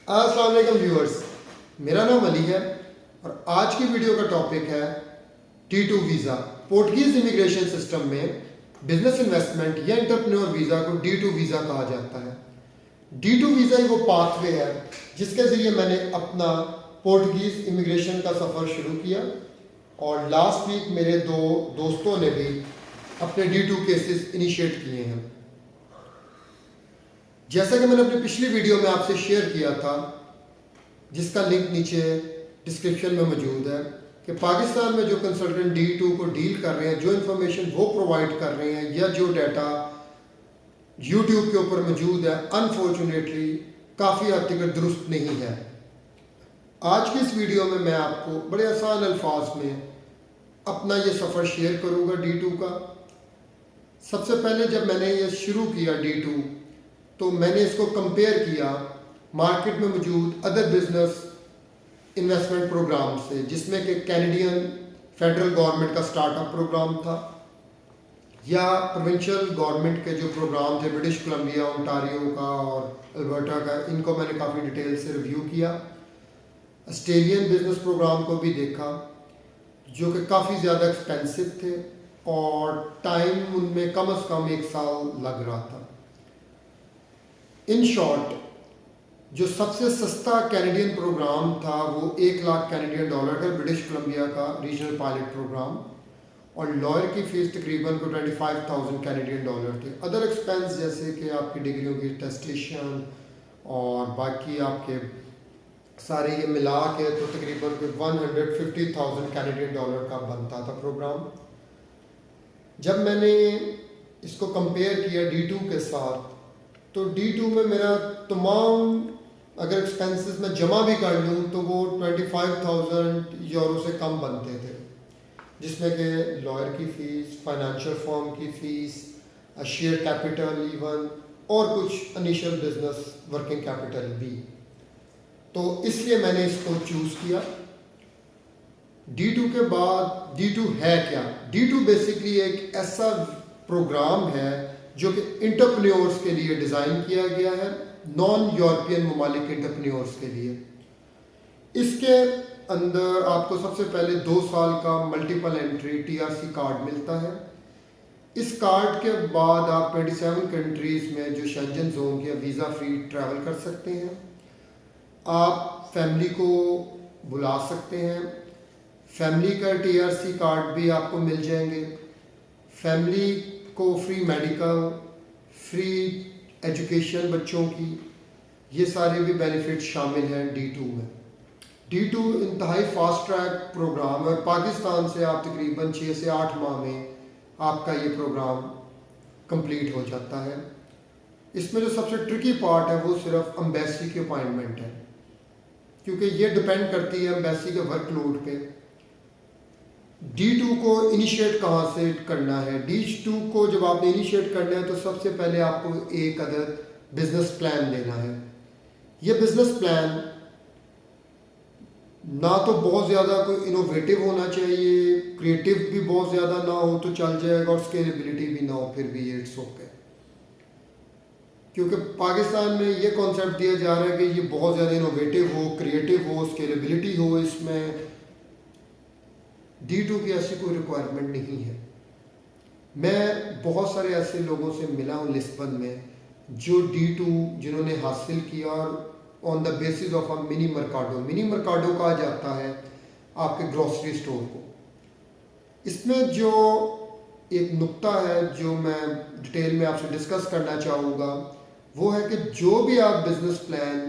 अस्सलाम वालेकुम व्यूअर्स, मेरा नाम अली है और आज की वीडियो का टॉपिक है T2 visa. Portuguese immigration system में बिजनेस इन्वेस्टमेंट या एंटरप्रेन्योर वीज़ा को D2 वीज़ा कहा जाता है। D2 वीज़ा ही वो पाथवे है जिसके ज़रिए मैंने अपना पोर्टुगीज इमिग्रेशन का सफ़र शुरू किया और लास्ट वीक मेरे दो दोस्तों ने भी अपने D2 केसेस इनिशिएट किए हैं। जैसा कि मैंने अपनी पिछली वीडियो में आपसे शेयर किया था, जिसका लिंक नीचे डिस्क्रिप्शन में मौजूद है, कि पाकिस्तान में जो कंसल्टेंट D2 को डील कर रहे हैं, जो इन्फॉर्मेशन वो प्रोवाइड कर रहे हैं या जो डाटा यूट्यूब के ऊपर मौजूद है, अनफॉर्चुनेटली काफ़ी हद तक दुरुस्त नहीं है। आज की इस वीडियो में मैं आपको बड़े आसान अल्फाज में अपना ये सफ़र शेयर करूँगा D2 का। सबसे पहले जब मैंने ये शुरू किया D2, तो मैंने इसको कंपेयर किया मार्केट में मौजूद अदर बिजनेस इन्वेस्टमेंट प्रोग्राम से, जिसमें कि कैनेडियन फेडरल गवर्नमेंट का स्टार्टअप प्रोग्राम था या प्रोविंशियल गवर्नमेंट के जो प्रोग्राम थे ब्रिटिश कोलंबिया, ओंटारियो का और अल्बर्टा का, इनको मैंने काफ़ी डिटेल से रिव्यू किया। ऑस्ट्रेलियन बिजनेस प्रोग्राम को भी देखा जो कि काफ़ी ज़्यादा एक्सपेंसिव थे और टाइम उनमें कम से कम 1 साल लग रहा था। इन शॉर्ट, जो सबसे सस्ता कैनेडियन प्रोग्राम था वो 1 लाख कैनेडियन डॉलर का ब्रिटिश कोलंबिया का रीजनल पायलट प्रोग्राम, और लॉयर की फ़ीस तकरीबन को 25,000 कैनेडियन डॉलर थे। अदर एक्सपेंस जैसे कि आपकी डिग्रियों की टेस्टेशन और बाकी आपके सारे ये मिला के तो तकरीबन 150,000 कैनेडियन डॉलर का बनता था प्रोग्राम। जब मैंने इसको कंपेयर किया D2 के साथ, तो D2 में मेरा तमाम अगर एक्सपेंसेस मैं जमा भी कर लूँ तो वो 25,000 यूरो से कम बनते थे, जिसमें कि लॉयर की फ़ीस, फाइनेंशियल फर्म की फ़ीस, शेयर कैपिटल इवन, और कुछ इनिशियल बिजनेस वर्किंग कैपिटल भी। तो इसलिए मैंने इसको चूज़ किया। D2 के बाद D2 है क्या? D2 बेसिकली एक ऐसा प्रोग्राम है जो कि इंटरप्रेन्योर्स के लिए डिज़ाइन किया गया है, नॉन यूरोपियन ममालिक इंटरप्रेन्योर्स के लिए। इसके अंदर आपको सबसे पहले 2 साल का मल्टीपल एंट्री TRC कार्ड मिलता है। इस कार्ड के बाद आप 27 कंट्रीज़ में जो शेंजन जोन के वीज़ा फ्री ट्रैवल कर सकते हैं। आप फैमिली को बुला सकते हैं, फैमिली का TRC कार्ड भी आपको मिल जाएंगे। फैमिली को फ्री मेडिकल, फ्री एजुकेशन बच्चों की, ये सारे भी बेनिफिट शामिल हैं D2 में। D2 इंतहाई फास्ट ट्रैक प्रोग्राम है और पाकिस्तान से आप तकरीबन 6 से 8 माह में आपका ये प्रोग्राम कंप्लीट हो जाता है। इसमें जो सबसे ट्रिकी पार्ट है वो सिर्फ एम्बेसी की अपॉइंटमेंट है, क्योंकि ये डिपेंड करती है एम्बेसी के वर्कलोड पे। D2 को इनिशिएट कहाँ से करना है? D2 को जब आपने इनिशिएट करना है तो सबसे पहले आपको एक अदर बिजनेस प्लान लेना है। ये बिजनेस प्लान ना तो बहुत ज़्यादा कोई इनोवेटिव होना चाहिए, क्रिएटिव भी बहुत ज़्यादा ना हो तो चल जाएगा, और स्केलेबिलिटी भी ना हो फिर भी ये इट्स ओके। क्योंकि पाकिस्तान में ये कॉन्सेप्ट दिया जा रहा है कि ये बहुत ज़्यादा इनोवेटिव हो, क्रिएटिव हो, स्केलेबिलिटी हो। इसमें D2 की ऐसी कोई रिक्वायरमेंट नहीं है। मैं बहुत सारे ऐसे लोगों से मिला हूँ लिस्बन में जो D2 जिन्होंने हासिल किया और on the basis of a mini Mercado कहा जाता है आपके ग्रॉसरी स्टोर को। इसमें जो एक नुक्ता है जो मैं डिटेल में आपसे डिस्कस करना चाहूँगा वो है कि जो भी आप बिजनेस प्लान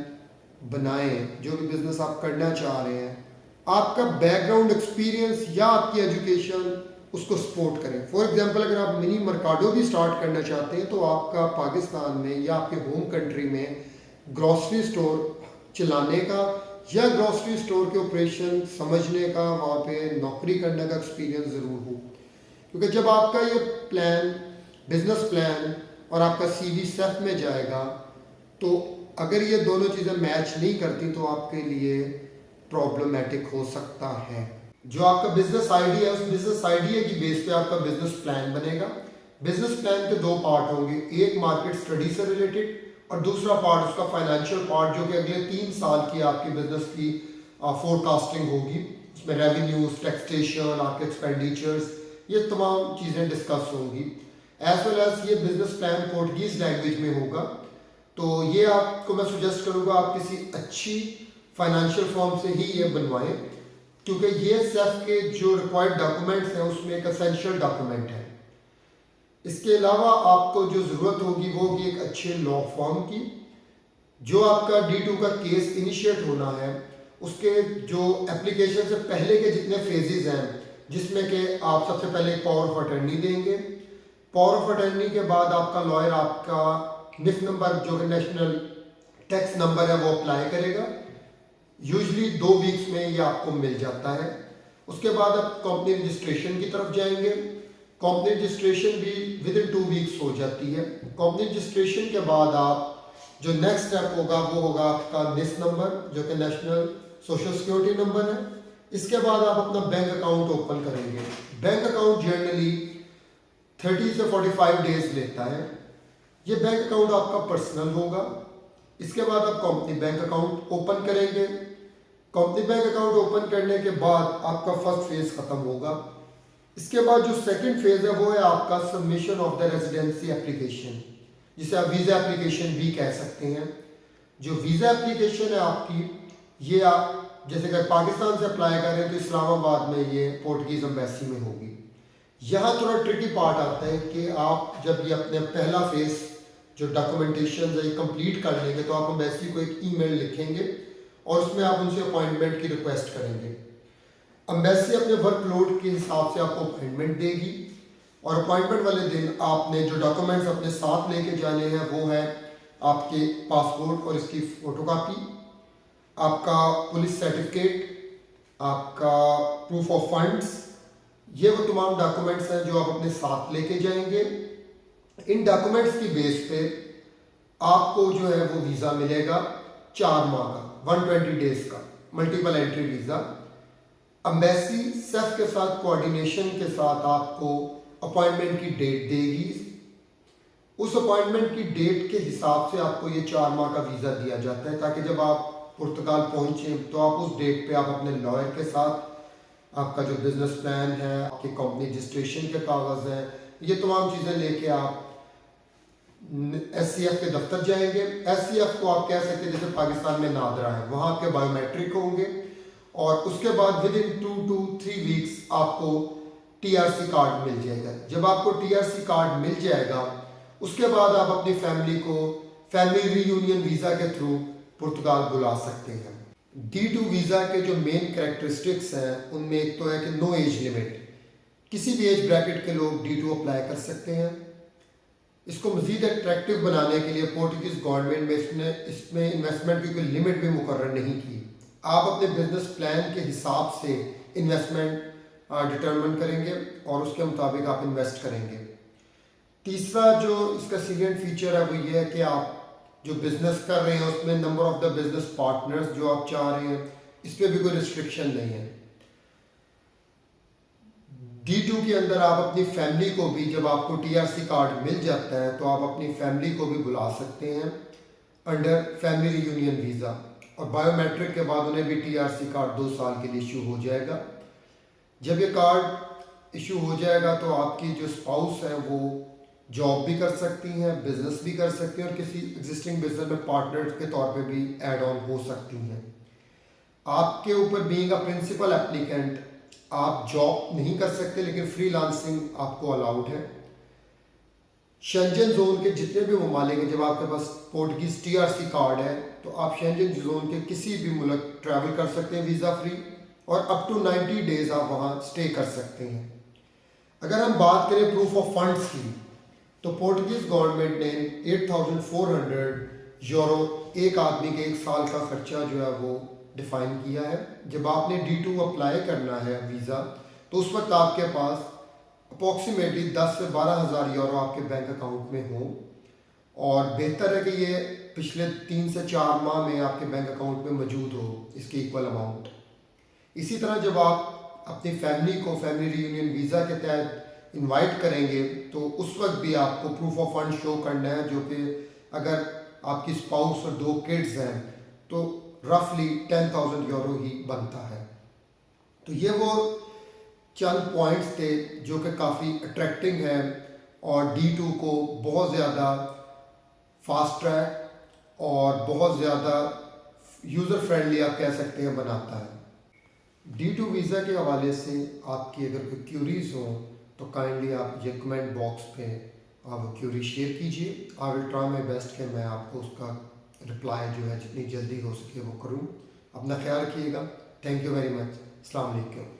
बनाएं, जो भी बिजनेस आप करना चाह रहे हैं, आपका बैकग्राउंड एक्सपीरियंस या आपकी एजुकेशन उसको सपोर्ट करें। फॉर एग्जांपल, अगर आप मिनी मर्काडो भी स्टार्ट करना चाहते हैं तो आपका पाकिस्तान में या आपके होम कंट्री में ग्रॉसरी स्टोर चलाने का या ग्रॉसरी स्टोर के ऑपरेशन समझने का, वहाँ पे नौकरी करने का एक्सपीरियंस ज़रूर हो। क्योंकि जब आपका ये प्लान, बिजनेस प्लान और आपका CV सेफ में जाएगा तो अगर ये दोनों चीज़ें मैच नहीं करती तो आपके लिए प्रॉब्लमेटिक हो सकता है। जो आपका बिजनेस आइडिया है, उस बिजनेस आइडिया की बेस पे आपका बिजनेस प्लान बनेगा। बिजनेस प्लान के 2 पार्ट होंगे, एक मार्केट स्टडी से रिलेटेड और दूसरा पार्ट उसका फाइनेंशियल पार्ट, जो कि अगले 3 साल की आपकी बिजनेस की फोरकास्टिंग होगी। उसमें रेवेन्यूज, टैक्सेशन, आपके एक्सपेंडिचर्स, ये तमाम चीज़ें डिस्कस होंगी। एज वेल एज ये बिजनेस प्लान पोर्टुगीज लैंग्वेज में होगा। तो ये आपको मैं सजेस्ट करूँगा आप किसी अच्छी फाइनेंशियल फर्म से ही ये बनवाएं, क्योंकि ये सेफ के जो रिक्वायर्ड डॉक्यूमेंट्स हैं उसमें एक असेंशियल डॉक्यूमेंट है। इसके अलावा आपको जो ज़रूरत होगी वो होगी एक अच्छे लॉ फर्म की। जो आपका D2 का केस इनिशिएट होना है, उसके जो एप्लीकेशन से पहले के जितने फेजेस हैं, जिसमें कि आप सबसे पहले एक पावर ऑफ अटर्नी देंगे। पावर ऑफ अटर्नी के बाद आपका लॉयर आपका NIF नंबर, जो कि नेशनल टैक्स नंबर है, वो अप्लाई करेगा। यूजली 2 वीक्स में ये आपको मिल जाता है। उसके बाद आप कंपनी रजिस्ट्रेशन की तरफ जाएंगे। कंपनी रजिस्ट्रेशन भी विद इन 2 वीक्स हो जाती है। कंपनी रजिस्ट्रेशन के बाद आप जो नेक्स्ट स्टेप होगा वो होगा आपका NIF नंबर, जो कि नेशनल सोशल सिक्योरिटी नंबर है। इसके बाद आप अपना बैंक अकाउंट ओपन करेंगे। बैंक अकाउंट जनरली 30 से 45 डेज लेता है। ये बैंक अकाउंट आपका पर्सनल होगा। इसके बाद आप कंपनी बैंक अकाउंट ओपन करेंगे। कंपनी बैंक अकाउंट ओपन करने के बाद आपका फर्स्ट फेज खत्म होगा। इसके बाद जो सेकंड फेज है वो है आपका submission of the residency application, जिसे आप वीज़ा एप्लीकेशन भी कह सकते हैं। जो वीज़ा एप्लीकेशन है आपकी, ये आप जैसे कि पाकिस्तान से अप्लाई कर रहे हैं तो इस्लामाबाद में ये पोर्टुगीज एम्बेसी में होगी। यहाँ थोड़ा ट्रिकी पार्ट आता है कि आप जब ये अपने पहला फेज जो डॉक्यूमेंटेशन है ये कंप्लीट कर लेंगे तो आप एम्बेसी को एक ईमेल लिखेंगे और उसमें आप उनसे अपॉइंटमेंट की रिक्वेस्ट करेंगे। एम्बेसी अपने वर्कलोड के हिसाब से आपको अपॉइंटमेंट देगी और अपॉइंटमेंट वाले दिन आपने जो डॉक्यूमेंट्स अपने साथ लेके जाने हैं वो है आपके पासपोर्ट और इसकी फोटोकॉपी, आपका पुलिस सर्टिफिकेट, आपका प्रूफ ऑफ फंड्स। ये वो तमाम डॉक्यूमेंट्स हैं जो आप अपने साथ लेके जाएंगे। इन डॉक्यूमेंट्स की बेस पे आपको जो है वो वीज़ा मिलेगा 4 माह का, 120 डेज का multiple entry visa. Embassy safe के साथ कोऑर्डिनेशन के साथ आपको अपॉइंटमेंट की डेट देगी। उस अपॉइंटमेंट की डेट के हिसाब से आपको ये 4 माह का वीज़ा दिया जाता है, ताकि जब आप पुर्तगाल पहुंचे तो आप उस डेट पे आप अपने लॉयर के साथ आपका जो बिजनेस प्लान है, आपकी कंपनी रजिस्ट्रेशन के कागज़ हैं, ये तमाम चीज़ें लेके आप SCF के दफ्तर जाएंगे। SCF को आप कह सकते हैं जैसे पाकिस्तान में नादरा है, वहाँ आपके बायोमेट्रिक होंगे और उसके बाद विद इन 2 to 3 वीक्स आपको TRC कार्ड मिल जाएगा। जब आपको TRC कार्ड मिल जाएगा उसके बाद आप अपनी फैमिली को फैमिली रीयूनियन वीज़ा के थ्रू पुर्तगाल बुला सकते हैं। D2 वीज़ा के जो मेन कैरेक्टरिस्टिक्स हैं उनमें एक तो है कि नो एज लिमिट, किसी भी एज ब्रैकेट के लोग D2 अप्लाई कर सकते हैं। इसको मज़ीद अट्रैक्टिव बनाने के लिए पोर्टुगीज गवर्नमेंट ने इसमें इन्वेस्टमेंट की कोई लिमिट भी मुकर्रर नहीं की। आप अपने बिजनेस प्लान के हिसाब से इन्वेस्टमेंट डिटरमिन करेंगे और उसके मुताबिक आप इन्वेस्ट करेंगे। तीसरा जो इसका सीरियन फीचर है वो ये है कि आप जो बिजनेस कर रहे हैं उसमें number of the business partners जो आप चाह रहे हैं इस पर भी कोई रिस्ट्रिक्शन नहीं है। D2 के अंदर आप अपनी फैमिली को भी, जब आपको TRC कार्ड मिल जाता है तो आप अपनी फैमिली को भी बुला सकते हैं अंडर फैमिली रीयूनियन वीज़ा, और बायोमेट्रिक के बाद उन्हें भी TRC कार्ड 2 साल के लिए इशू हो जाएगा। जब ये कार्ड इशू हो जाएगा तो आपकी जो स्पाउस है वो जॉब भी कर सकती हैं, बिजनेस भी कर सकती हैं और किसी एग्जिस्टिंग बिजनेस में पार्टनर के तौर पे भी ऐड ऑन हो सकती हैं। आपके ऊपर बीइंग अ प्रिंसिपल एप्लीकेंट आप जॉब नहीं कर सकते, लेकिन फ्रीलांसिंग आपको अलाउड है। शेंजन जोन के जितने भी ममालिक हैं, जब आपके पास पोर्टुगीज TRC कार्ड है तो आप शेंजन जोन के किसी भी मुल्क ट्रैवल कर सकते हैं वीज़ा फ्री, और अप टू 90 डेज आप वहाँ स्टे कर सकते हैं। अगर हम बात करें प्रूफ ऑफ फंड्स की, तो पोर्टुगीज गवर्नमेंट ने 8,400 यूरो एक आदमी के 1 साल का खर्चा जो है वो डिफाइन किया है। जब आपने D2 अप्लाई करना है वीज़ा तो उस वक्त आपके पास अप्रॉक्सीमेटली 10 से 12,000 यूरो आपके बैंक अकाउंट में हो, और बेहतर है कि ये पिछले 3 से 4 माह में आपके बैंक अकाउंट में मौजूद हो इसकी इक्वल अमाउंट। इसी तरह जब आप अपनी फैमिली को फैमिली रीयूनियन वीज़ा के तहत इनवाइट करेंगे तो उस वक्त भी आपको प्रूफ ऑफ फंड शो करना है, जो कि अगर आपकी स्पाउस और 2 किड्स हैं, तो रफली 10,000 यूरो ही बनता है। तो ये वो चंद पॉइंट्स थे जो कि काफ़ी अट्रैक्टिंग हैं और D2 को बहुत ज़्यादा फास्ट ट्रैक और बहुत ज़्यादा यूज़र फ्रेंडली आप कह सकते हैं बनाता है। D2 वीज़ा के हवाले से आपकी अगर कोई क्यूरीज हो तो काइंडली आप ये कमेंट बॉक्स पे आप वो क्यूरी शेयर कीजिए। I will try my best कि मैं आपको उसका रिप्लाई जो है जितनी जल्दी हो सके वो करूँ। अपना ख्याल रखिएगा। Thank you very much. अस्सलाम वालेकुम।